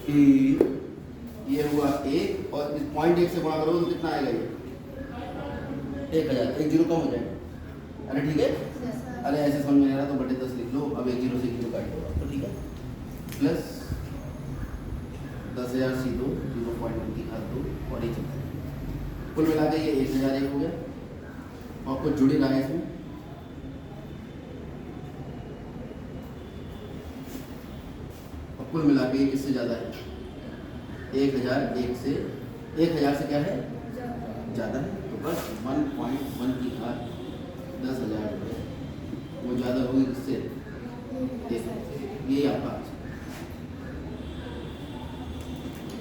ये हुआ 1 और इस 0.1 से गुणा करो तो कितना आएगा ये 1000, एक जीरो कम हो जाएगा। अरे ठीक है, अरे ऐसे समझ में नहीं आ रहा तो बटे 10 लिख लो। अब एक जीरो से जीरो काट दो तो ठीक है, प्लस 10,000 C2 0.1 की घात 2 और ये चलता है। कुल मिला के ये 1001 हो गया और कुछ जुड़ी रहा है इसमें। और कुल मिला के इससे ज़्यादा है 1001 से 1000 से क्या है ज़्यादा है, तो बस 1.1 की घात 10,000 रुपये वो ज़्यादा होगी इससे। ये आपका आंसर,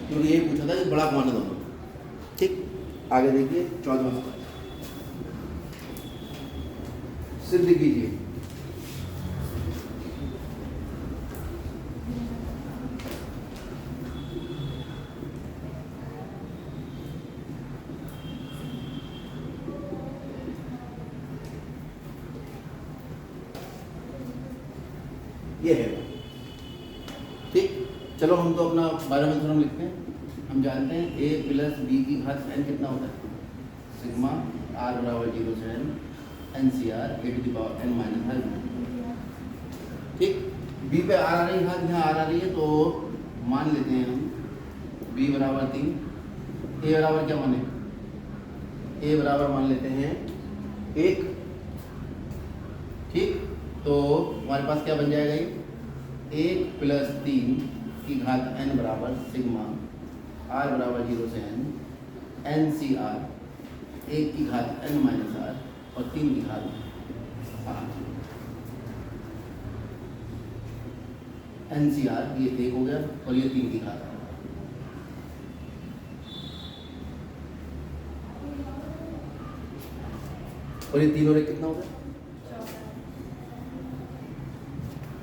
क्योंकि ये पूछा था कि बड़ा कौन है दोनों। ठीक, आगे देखिए 14वां सवाल, सिद्ध कीजिए। ये है ठीक। चलो हम तो अपना बायोमेट्रिक थ्योरम लिखते हैं। हम जानते हैं a प्लस बी की घात n कितना होता है, सिग्मा r बराबर 0 से n NCR a to the power n minus r। ठीक, b पे r आ रही है, यहाँ r आ रही है, तो मान लेते हैं हम b बराबर 3, a बराबर क्या माने, a बराबर मान लेते हैं 1। ठीक, तो हमारे पास क्या बन जाएगा ये 1 प्लस 3 की घात n बराबर सिग्मा r बराबर 0 से n NCR 1 की घात n माइनस r और 3 की घात r। NCR ये 1 हो गया और ये 3 की घात r। और ये 3 और 1 कितना हो गया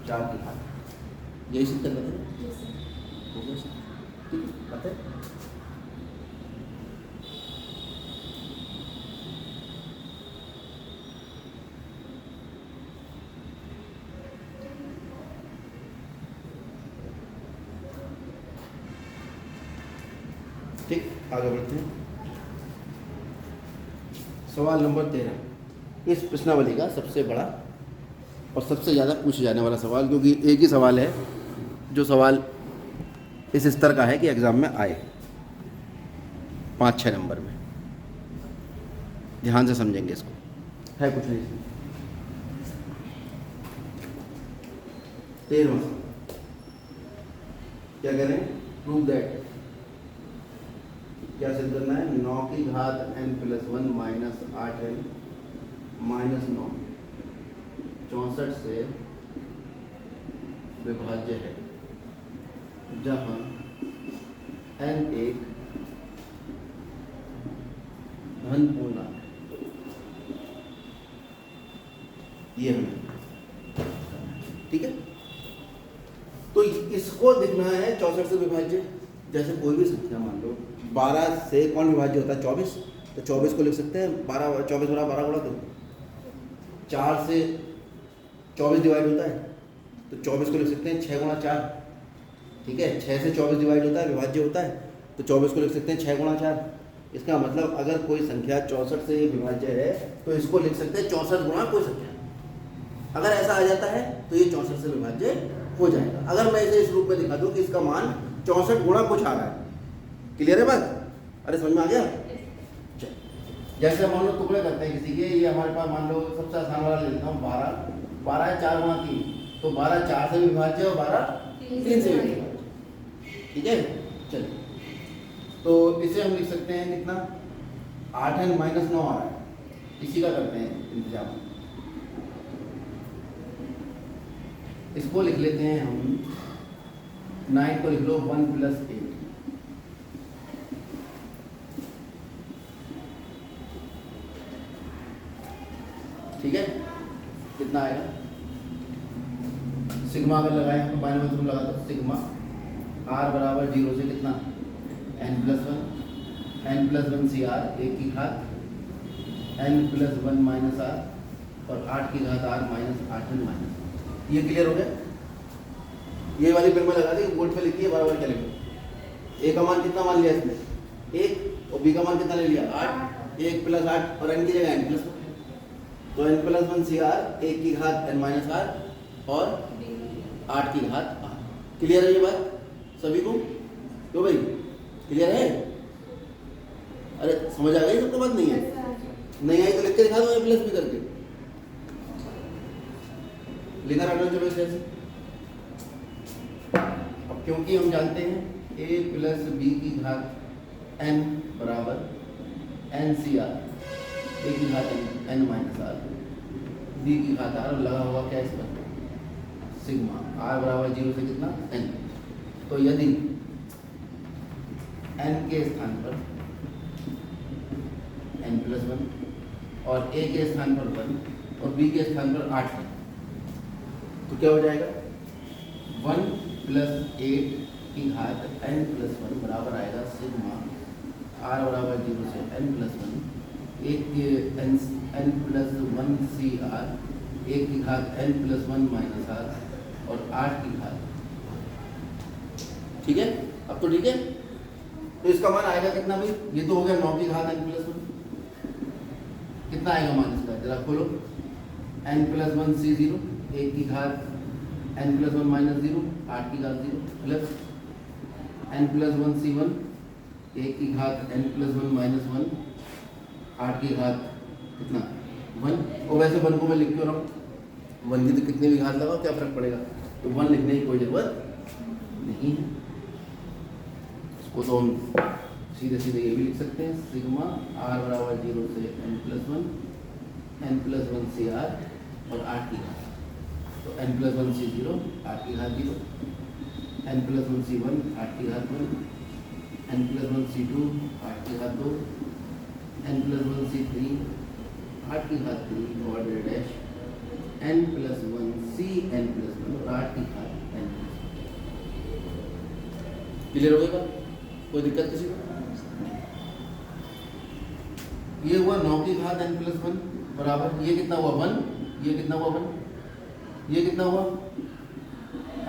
4 की घात। यही सिद्ध कर रहे हैं, हो गया ठीक बात है। ठीक, आगे बढ़ते हैं। सवाल नंबर 13, इस प्रश्नावली का सबसे बड़ा और सबसे ज़्यादा पूछे जाने वाला सवाल, क्योंकि एक ही सवाल है जो सवाल इस स्तर का है कि एग्ज़ाम में आए 5-6 नंबर में। ध्यान से समझेंगे इसको, है कुछ नहीं इसमें। 13वां क्या कह रहे हैं, प्रूव दैट, क्या सिद्ध करना है, 9 की घात n plus 1 minus 8n minus 9 64 से विभाज्य है, जहाँ n एक धन पूर्णांक है। ये हमें ठीक है, तो इसको दिखना है 64 से विभाज्य। जैसे कोई भी संख्या मान लो 12 से कौन विभाज्य होता है 24, तो 24 को लिख सकते हैं 24 बराबर 12 गुणा 2। 4 से 24 डिवाइड होता है तो 24 को लिख सकते हैं 6 गुणा 4। ठीक है, 6 से 24 डिवाइड होता है, विभाज्य होता है, तो 24 को लिख सकते हैं 6 गुणा 4। इसका मतलब अगर कोई संख्या 64 से विभाज्य है तो इसको लिख सकते हैं 64 गुणा कोई संख्या। अगर ऐसा आ जाता है तो ये 64 से विभाज्य हो जाएगा। अगर मैं इसे इस रूप में दिखा दूं कि इसका मान 64 गुणा कुछ आ रहा है। क्लियर है बात, अरे समझ में आ गया। जैसे मान लो टुकड़े करते हैं किसी के, ये हमारे पास मान लो सबसे आसान वाला ले लेता हूँ 12 है 4 गुणा 3, तो 12 4 से विभाज्य और 12 3 से विभाज्य। ठीक है, चलिए तो इसे हम लिख सकते हैं कितना 8n माइनस 9 आ रहा है, इसी का करते हैं इंतजाम। इसको लिख लेते हैं हम 9 को लिख लो 1 प्लस 8। ठीक है, कितना आएगा, सिग्मा अगर लगाए तो बायोमेट्रिक लगा दो, सिग्मा r बराबर 0 से कितना n प्लस 1 सी आर 1 की घात n प्लस 1 माइनस r और 8 की घात r माइनस 8n माइनस। ये क्लियर हो गया। ये वाली फिर में लगा दी, बोर्ड पे लिखिए बराबर क्या लिखो ए का मान कितना मान लिया इसमें 1 और बी का मान कितना ले लिया 8, 1 + 8 और n की जगह n+1, तो n+1 CR 1 की घात n - r और 8 की घात r। क्लियर है ये बात सभी को? क्यों भाई क्लियर है? अरे समझ आ गई सबको? बात नहीं है? नहीं आई तो लिख के दिखा दो प्लस भी करके लिखा रखना। चलो इसे अब क्योंकि हम जानते हैं a + b की घात n बराबर NCR, a की घात n - r, b की घात r, लगा हुआ क्या इस पर सिग्मा, r बराबर 0 से कितना n। तो यदि n के स्थान पर n+1 और a के स्थान पर 1 और b के स्थान पर 8 है तो क्या हो जाएगा 1 + 8 की घात n+1 बराबर आएगा सिग्मा r बराबर 0 से n+1 1 के n+1 CR 1 की घात n+1 - r और 8 की घात। ठीक है? अब तो ठीक है। तो इसका मान आएगा कितना भाई? ये तो हो गया 9 की घात n+1। कितना आएगा मान इसका जरा खोलो, n+1 C0 1 की घात n+1 - 0 8 की घात 0 प्लस n+1 C1 1 की घात n+1 - 1 8 की घात कितना 1। और वैसे 1 को मैं लिख क्यों रहा हूँ? 1 की तो कितनी भी घात लगाओ क्या फर्क पड़ेगा? तो 1 लिखने की कोई ज़रूरत नहीं है। इसको तो हम सीधे सीधे ये भी लिख सकते हैं सिग्मा r बराबर 0 से n+1 CR और 8 की घात। तो n+1 C0 8 की घात 0, n+1 C1 8 की घात 1, n+1 C2 8 की घात 2, n+1 C3 8 की घात 3 और डैश n+1 CN+1 और 8 की घात n+1। क्लियर हो गई बात? कोई दिक्कत किसी को? ये हुआ 9 की घात n+1 बराबर ये कितना हुआ 1, ये कितना हुआ 1, ये कितना हुआ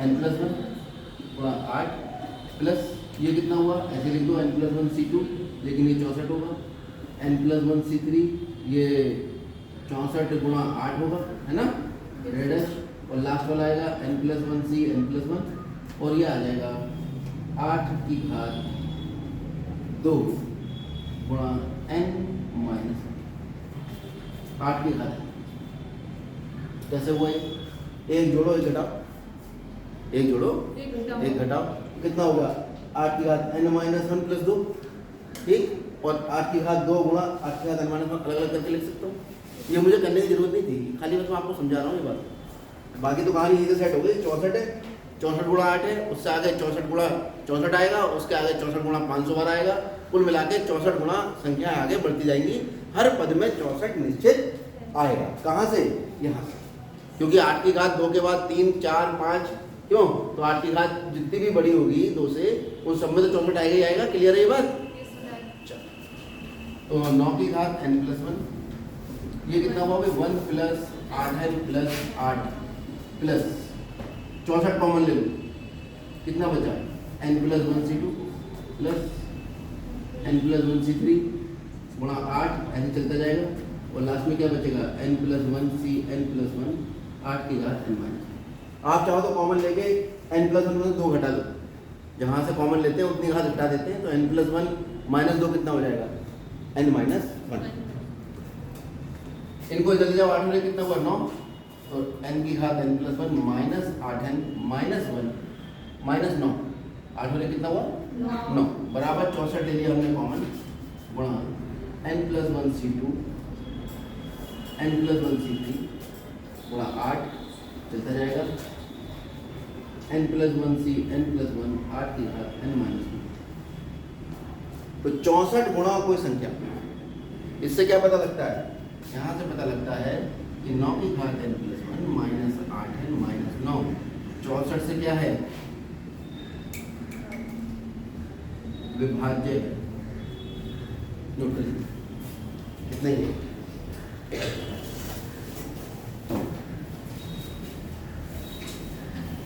n+1 गुणा 8 प्लस ये कितना हुआ ऐसे लिख दो n+1 C2 लेकिन ये 64 होगा, n+1 C3 ये 64 गुणा 8 होगा है ना रेडश, और लास्ट वाला आएगा n+1 C n+1 और ये आ जाएगा 8 की घात 2 गुणा n - 8 की घात। कैसे हुआ ये? एक जोड़ो एक घटाओ, एक जोड़ो एक घटाओ, कितना होगा 8 की घात n - 1 + 2। ठीक, और 8 की घात 2 गुणा 8 की घात n - 1 अलग अलग करके लिख सकता हूँ। ये मुझे करने की जरूरत नहीं थी, खाली मैं तो आपको समझा रहा हूँ ये बात। बाकी तो कहानी यही सेट हो गई। 64 है, 64 गुणा 8 है, उससे आगे 64 गुणा 64 आएगा, उसके आगे 64 गुणा 500 बार आएगा, कुल मिला के 64 गुणा संख्या आगे बढ़ती जाएंगी। हर पद में 64 निश्चित आएगा। कहाँ से? यहाँ से, क्योंकि 8 की घात 2 के बाद 3 4 5 क्यों, तो 8 की घात जितनी भी बड़ी होगी 2 से उन सब में तो 64 आएगा ही आएगा। क्लियर है ये बात? तो 9 की घात n+1 ये कितना हुआ भाई 1 + 8n + 8 प्लस 64 कॉमन ले लो, कितना बचा n+1 C2 plus n+1 C3 गुणा 8 ऐसे चलता जाएगा, और लास्ट में क्या बचेगा n+1 C n+1 8 की घात n-। आप चाहो तो कॉमन लेके n+1 में 2 घटा दो, जहाँ से कॉमन लेते हैं उतनी घात घटा देते हैं, तो n+1 - 2 कितना हो जाएगा n-1। इनको जल्दी जाओ, 8 में कितना हुआ 9, तो n की घात n+1 - 8n - 1 -9 8 में कितना हुआ 9 बराबर 64 ले लिया हमने कॉमन, गुणा n+1 C2 n+1 C3 गुणा 8 चलता जाएगा n+1 C n+1 8 की घात n-1। तो 64 गुणा कोई संख्या, इससे क्या पता लगता है? यहाँ से पता लगता है कि 9 की घात n+1 - 8n - 9 64 से क्या है विभाज्य। नोट करिए कितना ही है